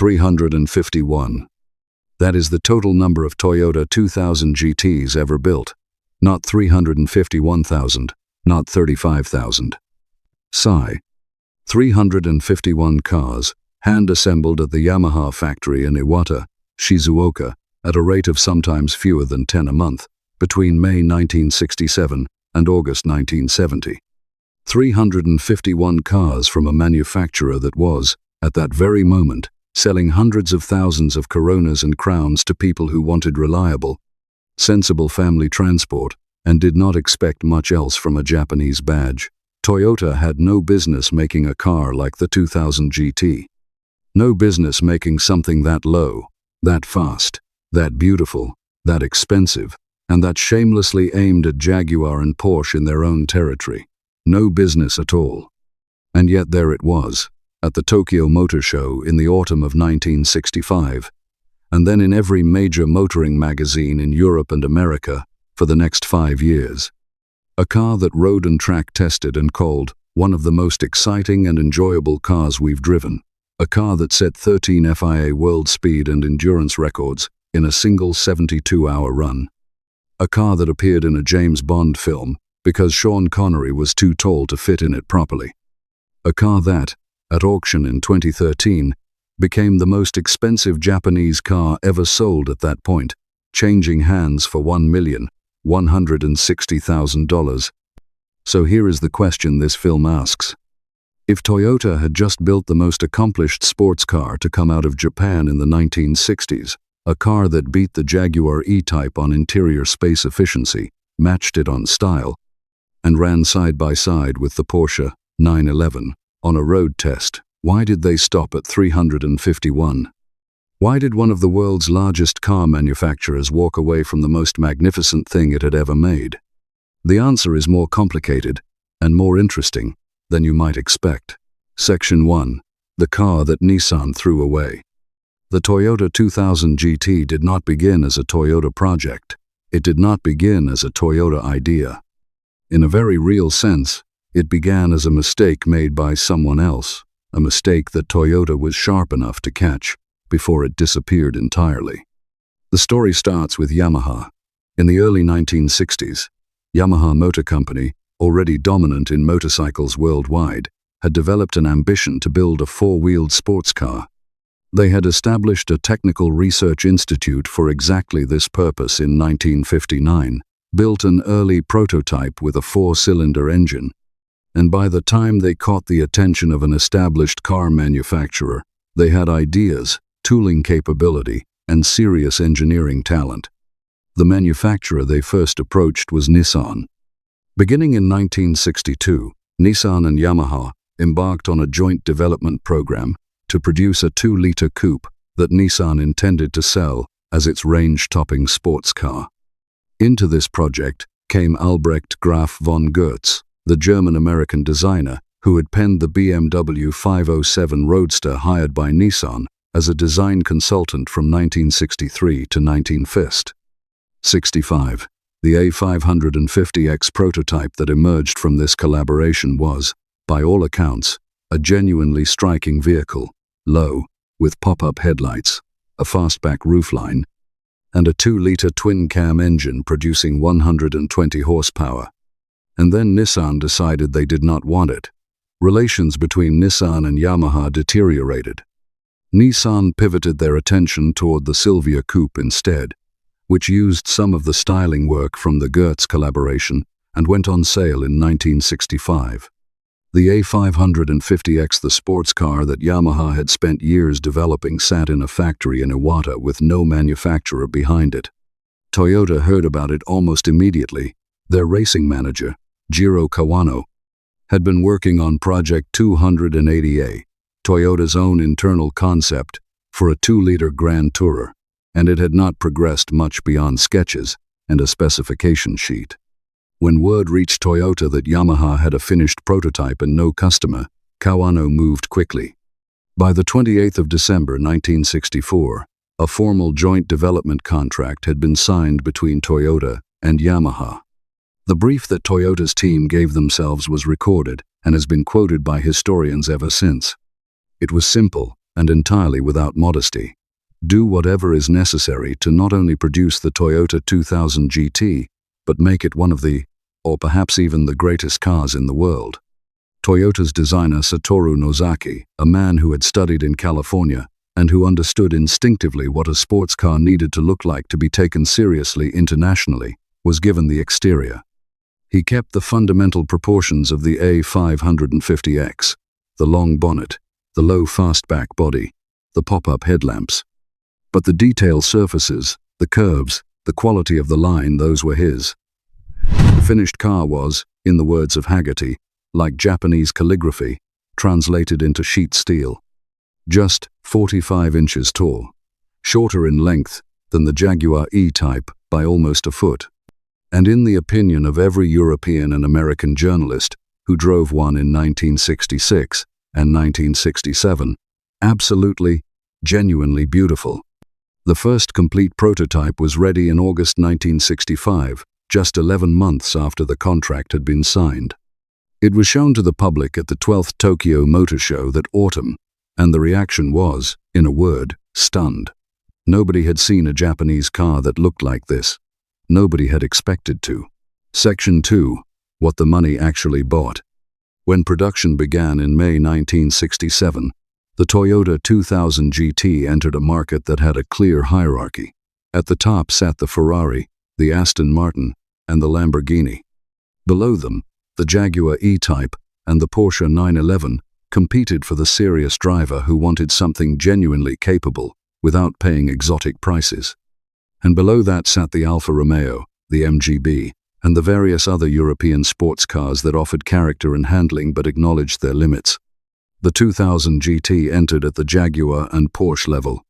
351. That is the total number of Toyota 2000 GTs ever built. Not 351,000, not 35,000. Sigh. 351 cars, hand-assembled at the Yamaha factory in Iwata, Shizuoka, at a rate of sometimes fewer than 10 a month, between May 1967 and August 1970. 351 cars from a manufacturer that was, at that very moment, selling hundreds of thousands of Coronas and Crowns to people who wanted reliable, sensible family transport and did not expect much else from a Japanese badge. Toyota had no business making a car like the 2000 GT. No business making something that low, that fast, that beautiful, that expensive, and that shamelessly aimed at Jaguar and Porsche in their own territory. No business at all. And yet there it was, at the Tokyo Motor Show in the autumn of 1965, and then in every major motoring magazine in Europe and America for the next 5 years. A car that rode and track tested and called one of the most exciting and enjoyable cars we've driven. A car that set 13 FIA world speed and endurance records in a single 72-hour run. A car that appeared in a James Bond film because Sean Connery was too tall to fit in it properly. A car that, at auction in 2013, became the most expensive Japanese car ever sold at that point, changing hands for $1,160,000. So here is the question this film asks. If Toyota had just built the most accomplished sports car to come out of Japan in the 1960s, a car that beat the Jaguar E-Type on interior space efficiency, matched it on style, and ran side by side with the Porsche 911 on a road test, why did they stop at 351? Why did one of the world's largest car manufacturers walk away from the most magnificent thing it had ever made? The answer is more complicated and more interesting than you might expect. Section 1. The car that Nissan threw away. The Toyota 2000 GT did not begin as a Toyota project. It did not begin as a Toyota idea. In a very real sense, it began as a mistake made by someone else, a mistake that Toyota was sharp enough to catch before it disappeared entirely. The story starts with Yamaha. In the early 1960s, Yamaha Motor Company, already dominant in motorcycles worldwide, had developed an ambition to build a four-wheeled sports car. They had established a technical research institute for exactly this purpose in 1959, built an early prototype with a four-cylinder engine, and by the time they caught the attention of an established car manufacturer, they had ideas, tooling capability, and serious engineering talent. The manufacturer they first approached was Nissan. Beginning in 1962, Nissan and Yamaha embarked on a joint development program to produce a 2-liter coupe that Nissan intended to sell as its range-topping sports car. Into this project came Albrecht Graf von Goertz, the German-American designer who had penned the BMW 507 Roadster hired by Nissan as a design consultant from 1963 to 1965. The A550X prototype that emerged from this collaboration was, by all accounts, a genuinely striking vehicle, low, with pop-up headlights, a fastback roofline, and a 2-liter twin-cam engine producing 120 horsepower. And then Nissan decided they did not want it. Relations between Nissan and Yamaha deteriorated. Nissan pivoted their attention toward the Silvia coupe instead, which used some of the styling work from the Goertz collaboration and went on sale in 1965. The A550X, the sports car that Yamaha had spent years developing, sat in a factory in Iwata with no manufacturer behind it. Toyota heard about it almost immediately. Their racing manager, Jiro Kawano, had been working on Project 280A, Toyota's own internal concept for a 2-liter Grand Tourer, and it had not progressed much beyond sketches and a specification sheet. When word reached Toyota that Yamaha had a finished prototype and no customer, Kawano moved quickly. By the 28th of December 1964, a formal joint development contract had been signed between Toyota and Yamaha. The brief that Toyota's team gave themselves was recorded and has been quoted by historians ever since. It was simple, and entirely without modesty, do whatever is necessary to not only produce the Toyota 2000 GT, but make it one of the, or perhaps even the greatest cars in the world. Toyota's designer Satoru Nozaki, a man who had studied in California and who understood instinctively what a sports car needed to look like to be taken seriously internationally, was given the exterior. He kept the fundamental proportions of the A550X, the long bonnet, the low fastback body, the pop-up headlamps. But the detail surfaces, the curves, the quality of the line, those were his. The finished car was, in the words of Haggerty, like Japanese calligraphy, translated into sheet steel. Just 45 inches tall, shorter in length than the Jaguar E-Type by almost a foot. And in the opinion of every European and American journalist who drove one in 1966 and 1967, absolutely, genuinely beautiful. The first complete prototype was ready in August 1965, just 11 months after the contract had been signed. It was shown to the public at the 12th Tokyo Motor Show that autumn, and the reaction was, in a word, stunned. Nobody had seen a Japanese car that looked like this. Nobody had expected to. Section 2. What the money actually bought. When production began in May 1967, the Toyota 2000 GT entered a market that had a clear hierarchy. At the top sat the Ferrari, the Aston Martin, and the Lamborghini. Below them, the Jaguar E-Type and the Porsche 911 competed for the serious driver who wanted something genuinely capable without paying exotic prices. And below that sat the Alfa Romeo, the MGB, and the various other European sports cars that offered character and handling but acknowledged their limits. The 2000 GT entered at the Jaguar and Porsche level.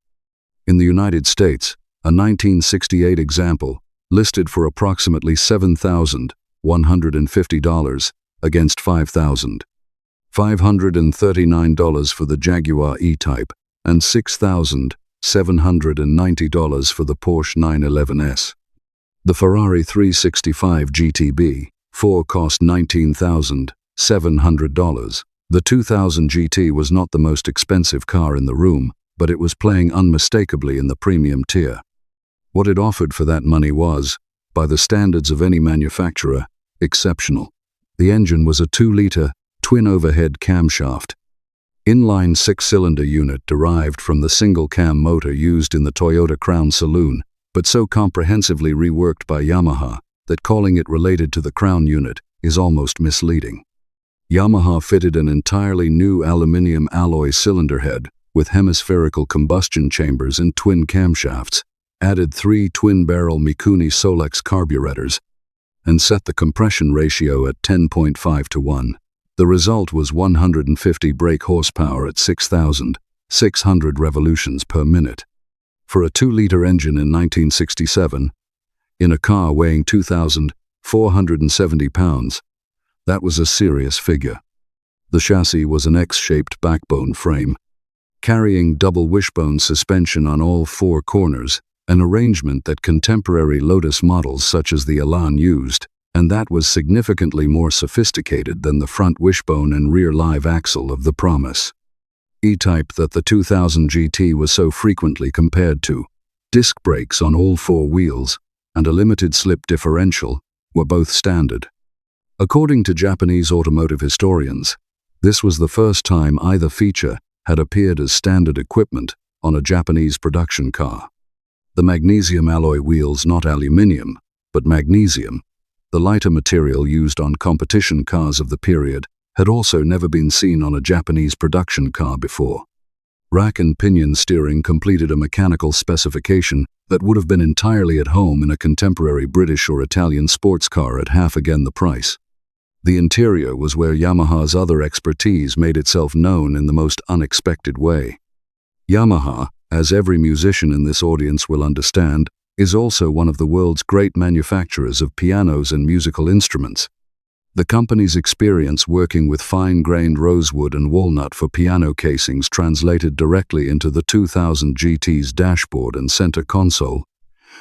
In the United States, a 1968 example listed for approximately $7,150 against $5,539 for the Jaguar E-Type and $6,790 for the Porsche 911S. The Ferrari 365 GTB 4 cost $19,700. The 2000 GT was not the most expensive car in the room, but it was playing unmistakably in the premium tier. What it offered for that money was, by the standards of any manufacturer, exceptional. The engine was a 2-liter, twin-overhead camshaft, inline six-cylinder unit derived from the single-cam motor used in the Toyota Crown Saloon, but so comprehensively reworked by Yamaha that calling it related to the Crown unit is almost misleading. Yamaha fitted an entirely new aluminium alloy cylinder head with hemispherical combustion chambers and twin camshafts, added 3 twin-barrel Mikuni Solex carburetors, and set the compression ratio at 10.5 to 1. The result was 150 brake horsepower at 6,600 revolutions per minute. For a 2-liter engine in 1967, in a car weighing 2,470 pounds, that was a serious figure. The chassis was an X-shaped backbone frame, carrying double wishbone suspension on all 4 corners, an arrangement that contemporary Lotus models such as the Elan used, and that was significantly more sophisticated than the front wishbone and rear live axle of the Promise E-Type that the 2000 GT was so frequently compared to. Disc brakes on all 4 wheels and a limited slip differential were both standard. According to Japanese automotive historians, this was the first time either feature had appeared as standard equipment on a Japanese production car. The magnesium alloy wheels, not aluminium, but magnesium, the lighter material used on competition cars of the period, had also never been seen on a Japanese production car before. Rack and pinion steering completed a mechanical specification that would have been entirely at home in a contemporary British or Italian sports car at half again the price. The interior was where Yamaha's other expertise made itself known in the most unexpected way. Yamaha, as every musician in this audience will understand, is also one of the world's great manufacturers of pianos and musical instruments. The company's experience working with fine-grained rosewood and walnut for piano casings translated directly into the 2000 GT's dashboard and center console,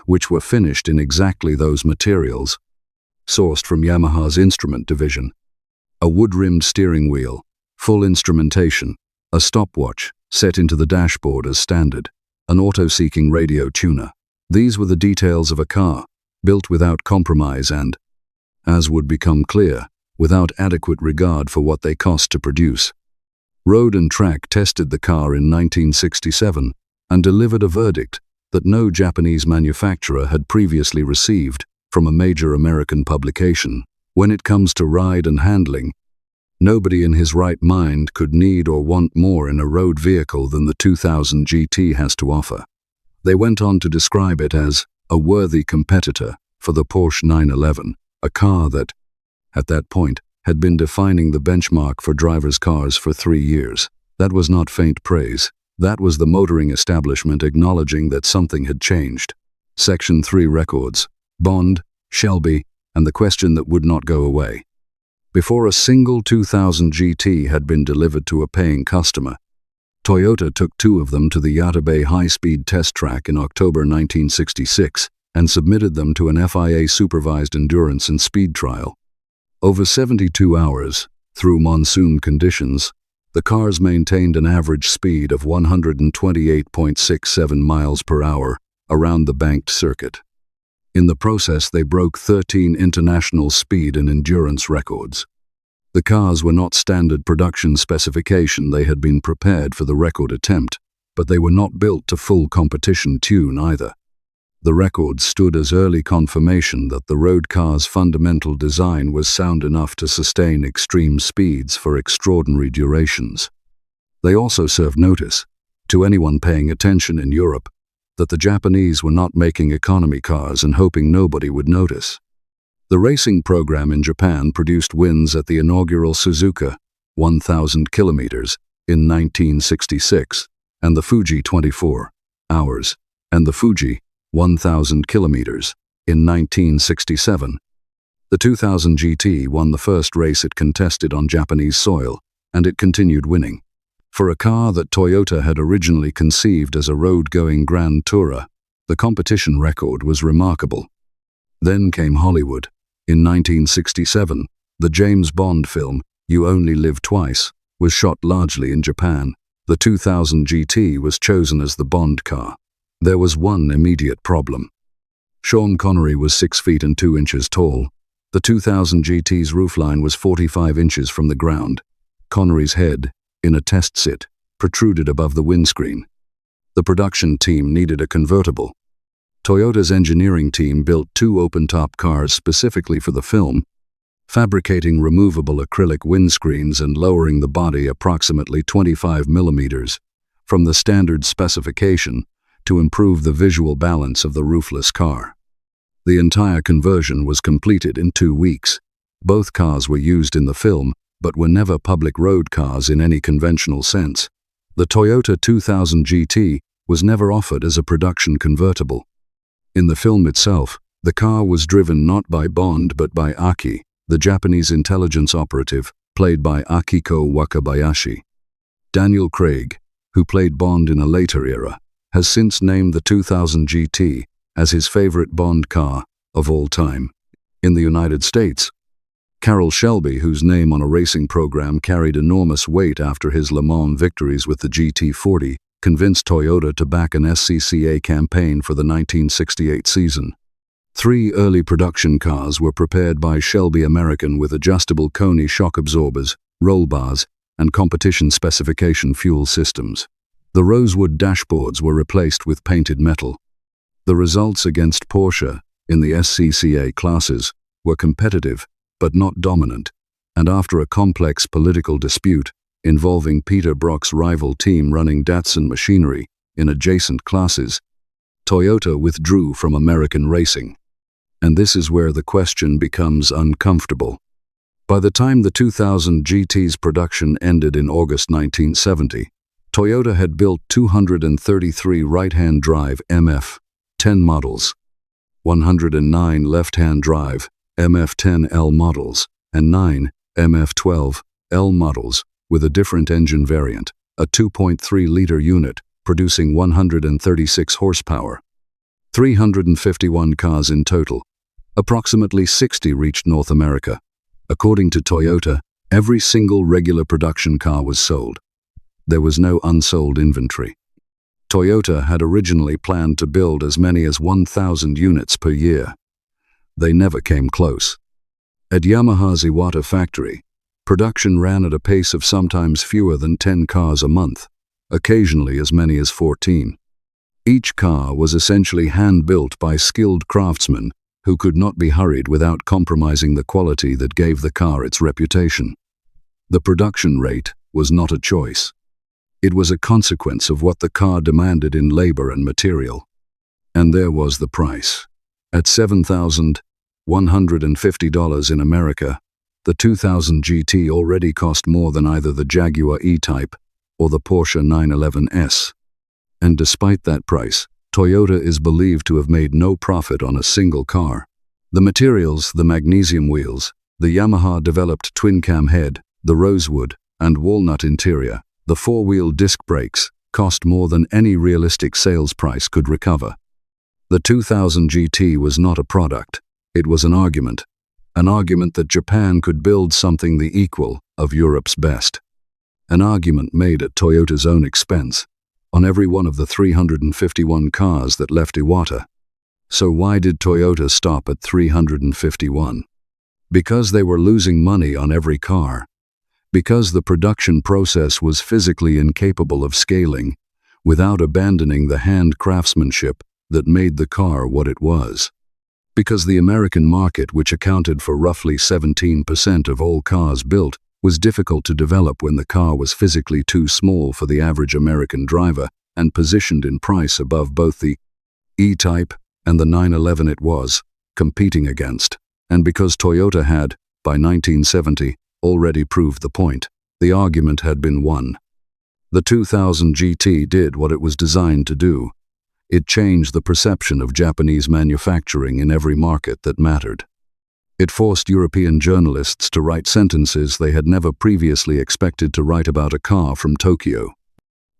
which were finished in exactly those materials, sourced from Yamaha's instrument division. A wood-rimmed steering wheel, full instrumentation, a stopwatch, set into the dashboard as standard, an auto-seeking radio tuner. These were the details of a car, built without compromise and, as would become clear, without adequate regard for what they cost to produce. Road and Track tested the car in 1967 and delivered a verdict that no Japanese manufacturer had previously received from a major American publication. When it comes to ride and handling, nobody in his right mind could need or want more in a road vehicle than the 2000 GT has to offer. They went on to describe it as a worthy competitor for the Porsche 911, a car that, at that point, had been defining the benchmark for drivers' cars for 3 years. That was not faint praise. That was the motoring establishment acknowledging that something had changed. Section 3 records, Bond, Shelby, and the question that would not go away. Before a single 2000 GT had been delivered to a paying customer, Toyota took 2 of them to the Yamaha high-speed test track in October 1966 and submitted them to an FIA-supervised endurance and speed trial. Over 72 hours, through monsoon conditions, the cars maintained an average speed of 128.67 miles per hour around the banked circuit. In the process, they broke 13 international speed and endurance records. The cars were not standard production specification. They had been prepared for the record attempt, but they were not built to full competition tune either. The records stood as early confirmation that the road car's fundamental design was sound enough to sustain extreme speeds for extraordinary durations. They also served notice, to anyone paying attention in Europe, that the Japanese were not making economy cars and hoping nobody would notice. The racing program in Japan produced wins at the inaugural Suzuka 1,000 kilometers in 1966, and the Fuji 24 hours, and the Fuji 1,000 kilometers in 1967. The 2000 GT won the first race it contested on Japanese soil, and it continued winning. For a car that Toyota had originally conceived as a road-going Grand Tourer, the competition record was remarkable. Then came Hollywood. In 1967, the James Bond film, You Only Live Twice, was shot largely in Japan. The 2000 GT was chosen as the Bond car. There was one immediate problem. Sean Connery was 6 feet and 2 inches tall. The 2000 GT's roofline was 45 inches from the ground. Connery's head, in a test sit, protruded above the windscreen. The production team needed a convertible. Toyota's engineering team built 2 open-top cars specifically for the film, fabricating removable acrylic windscreens and lowering the body approximately 25 millimeters from the standard specification to improve the visual balance of the roofless car. The entire conversion was completed in 2 weeks. Both cars were used in the film, but were never public road cars in any conventional sense. The Toyota 2000 GT was never offered as a production convertible. In the film itself, the car was driven not by Bond but by Aki, the Japanese intelligence operative, played by Akiko Wakabayashi. Daniel Craig, who played Bond in a later era, has since named the 2000 GT as his favorite Bond car of all time. In the United States, Carroll Shelby, whose name on a racing program carried enormous weight after his Le Mans victories with the GT40, convinced Toyota to back an SCCA campaign for the 1968 season. 3 early production cars were prepared by Shelby American with adjustable Koni shock absorbers, roll bars, and competition specification fuel systems. The rosewood dashboards were replaced with painted metal. The results against Porsche in the SCCA classes were competitive but not dominant, and after a complex political dispute involving Peter Brock's rival team running Datsun machinery in adjacent classes, Toyota withdrew from American racing. And this is where the question becomes uncomfortable. By the time the 2000 GT's production ended in August 1970, Toyota had built 233 right-hand drive MF-10 models, 109 left-hand drive MF-10L models, and 9 MF-12L models with a different engine variant, a 2.3-liter unit producing 136 horsepower. 351 cars in total. Approximately 60 reached North America. According to Toyota, every single regular production car was sold. there was no unsold inventory. Toyota had originally planned to build as many as 1,000 units per year. They never came close. At Yamaha's Iwata factory, production ran at a pace of sometimes fewer than 10 cars a month, occasionally as many as 14. Each car was essentially hand-built by skilled craftsmen who could not be hurried without compromising the quality that gave the car its reputation. The production rate was not a choice. It was a consequence of what the car demanded in labor and material. And there was the price. At $7,150 in America, the 2000 GT already cost more than either the Jaguar E-Type or the Porsche 911S. And despite that price, Toyota is believed to have made no profit on a single car. The materials, the magnesium wheels, the Yamaha-developed twin-cam head, the rosewood and walnut interior, the four-wheel disc brakes, cost more than any realistic sales price could recover. The 2000 GT was not a product, it was an argument that Japan could build something the equal of Europe's best. An argument made at Toyota's own expense, on every one of the 351 cars that left Iwata. So why did Toyota stop at 351? Because they were losing money on every car. Because the production process was physically incapable of scaling, without abandoning the hand craftsmanship that made the car what it was. Because the American market, which accounted for roughly 17% of all cars built, was difficult to develop when the car was physically too small for the average American driver and positioned in price above both the E-Type and the 911 it was competing against. And because Toyota had, by 1970, already proved the point, the argument had been won. The 2000 GT did what it was designed to do. It changed the perception of Japanese manufacturing in every market that mattered. It forced European journalists to write sentences they had never previously expected to write about a car from Tokyo.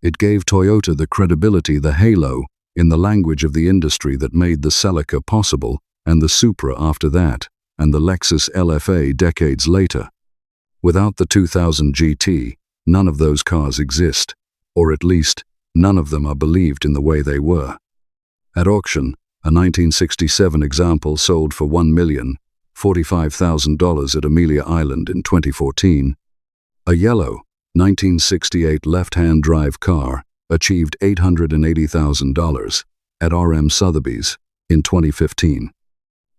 It gave Toyota the credibility, the halo, in the language of the industry that made the Celica possible, and the Supra after that, and the Lexus LFA decades later. Without the 2000 GT, none of those cars exist, or at least, none of them are believed in the way they were. At auction, a 1967 example sold for $1,045,000 at Amelia Island in 2014. A yellow, 1968 left-hand drive car achieved $880,000 at RM Sotheby's in 2015.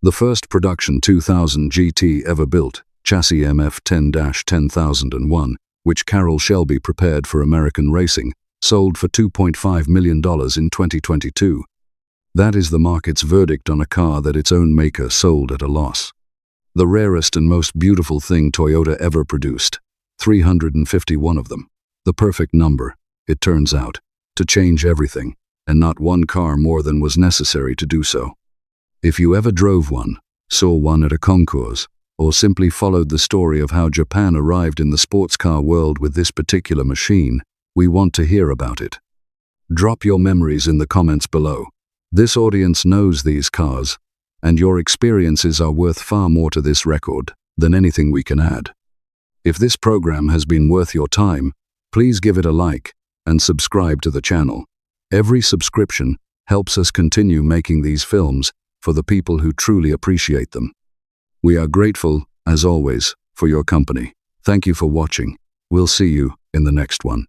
The first production 2000 GT ever built, chassis MF10-10001, which Carroll Shelby prepared for American racing, sold for $2.5 million in 2022. That is the market's verdict on a car that its own maker sold at a loss. The rarest and most beautiful thing Toyota ever produced, 351 of them. The perfect number, it turns out, to change everything, and not one car more than was necessary to do so. If you ever drove one, saw one at a concours, or simply followed the story of how Japan arrived in the sports car world with this particular machine, we want to hear about it. Drop your memories in the comments below. This audience knows these cars, and your experiences are worth far more to this record than anything we can add. If this program has been worth your time, please give it a like and subscribe to the channel. Every subscription helps us continue making these films for the people who truly appreciate them. We are grateful, as always, for your company. Thank you for watching. We'll see you in the next one.